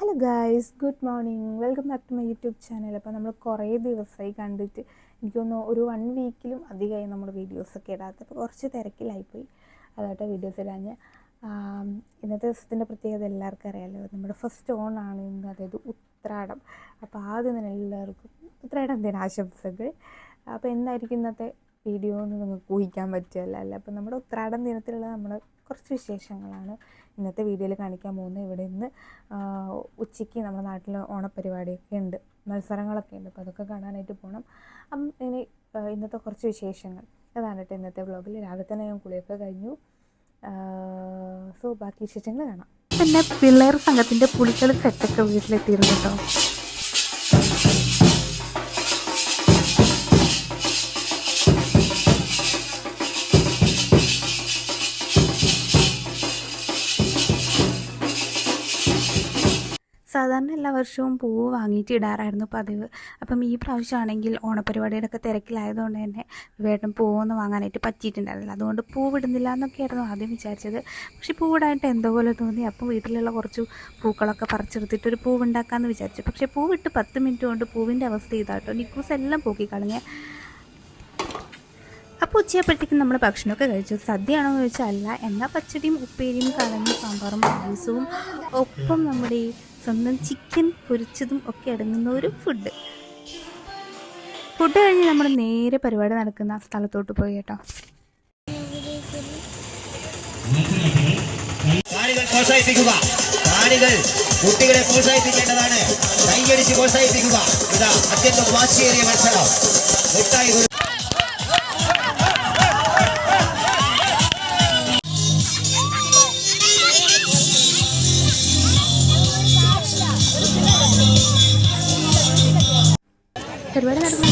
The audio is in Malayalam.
Hello guys, good morning. Welcome back to my YouTube channel. അപ്പോൾ നമ്മൾ കുറേ ദിവസമായി കണ്ടിട്ട്, എനിക്കൊന്ന് ഒരു 1 വീക്കിലും അധികമായി നമ്മൾ വീഡിയോസൊക്കെ ഇടാത്ത. അപ്പോൾ കുറച്ച് തിരക്കിലായിപ്പോയി, അതായിട്ട് വീഡിയോസ് ഇടാഞ്ഞ്. ഇന്നത്തെ ദിവസത്തിൻ്റെ പ്രത്യേകത എല്ലാവർക്കും അറിയാമല്ലോ, നമ്മുടെ ഫസ്റ്റ് ഓണാണ് ഇന്ന്, അതായത് ഉത്രാടം. അപ്പോൾ ആദ്യം തന്നെ എല്ലാവർക്കും ഉത്രാടം ദിനാശംസകൾ. അപ്പോൾ എന്തായിരിക്കും ഇന്നത്തെ വീഡിയോ എന്ന് നിങ്ങൾക്ക് ഊഹിക്കാൻ പറ്റുമല്ലോ അല്ലേ. അപ്പോൾ നമ്മുടെ ഉത്രാടം ദിനത്തിലുള്ള നമ്മുടെ കുറച്ച് വിശേഷങ്ങളാണ് ഇന്നത്തെ വീഡിയോയിൽ കാണിക്കാൻ പോകുന്നത്. ഇവിടെ ഇന്ന് ഉച്ചയ്ക്ക് നമ്മുടെ നാട്ടിൽ ഓണപ്പരിപാടിയൊക്കെ ഉണ്ട്, മത്സരങ്ങളൊക്കെ ഉണ്ട്. അപ്പോൾ അതൊക്കെ കാണാനായിട്ട് പോകണം. അപ്പം ഇനി ഇന്നത്തെ കുറച്ച് വിശേഷങ്ങൾ അതാണ് കേട്ടോ ഇന്നത്തെ വ്ളോഗിൽ. രാവിലെ തന്നെ ഞാൻ കുളിയൊക്കെ കഴിഞ്ഞു. സോ ബാക്കി വിശേഷങ്ങൾ കാണാം. പിന്നെ പിള്ളേർ സംഘത്തിൻ്റെ പുളിക്കളി സെറ്റൊക്കെ വീട്ടിലെത്തിയിരുന്നു കേട്ടോ. സാധാരണ എല്ലാ വർഷവും പൂവ് വാങ്ങിയിട്ട് ഇടാറായിരുന്നു പതിവ്. അപ്പം ഈ പ്രാവശ്യമാണെങ്കിൽ ഓണപ്പരിപാടിയുടെയൊക്കെ തിരക്കിലായതുകൊണ്ട് തന്നെ വേട്ടം പൂവൊന്നും വാങ്ങാനായിട്ട് പറ്റിയിട്ടുണ്ടായിരുന്നില്ല. അതുകൊണ്ട് പൂവിടുന്നില്ല എന്നൊക്കെയായിരുന്നു ആദ്യം വിചാരിച്ചത്. പക്ഷേ പൂവിടാനായിട്ട് എന്തോ പോലെ തോന്നി. അപ്പം വീട്ടിലുള്ള കുറച്ച് പൂക്കളൊക്കെ പറിച്ചെടുത്തിട്ട് ഒരു പൂവുണ്ടാക്കാമെന്ന് വിചാരിച്ചു. പക്ഷേ പൂവിട്ട് 10 മിനിറ്റ് കൊണ്ട് പൂവിൻ്റെ അവസ്ഥ ഇതാട്ടോ, നിക്കൂസ് എല്ലാം പൂക്കിക്കളഞ്ഞ്. അപ്പോൾ ഉച്ചയായപ്പോഴത്തേക്കും നമ്മൾ ഭക്ഷണമൊക്കെ കഴിച്ചു. സദ്യയാണോ എന്ന് ചോദിച്ചാൽ അല്ല, എന്നാൽ പച്ചടിയും ഉപ്പേരിയും കലഞ്ഞ സാമ്പാറും പായസവും ഒപ്പം നമ്മുടെ ഈ സ്വന്തം ചിക്കൻ പൊരിച്ചതും ഒക്കെ അടങ്ങുന്ന ഒരു ഫുഡ് കഴിഞ്ഞ് നമ്മൾ നേരെ പരിപാടി നടക്കുന്ന സ്ഥലത്തോട്ട് പോയി കേട്ടോ. കുട്ടികളെ പ്രോത്സാഹിപ്പിക്കേണ്ടതാണ്, കൈയടിച്ച് പ്രോത്സാഹിപ്പിക്കുക. ഇതാ അത്യന്തം വാശിയേറിയ മത്സരം. പരിപാടി നടക്കുന്ന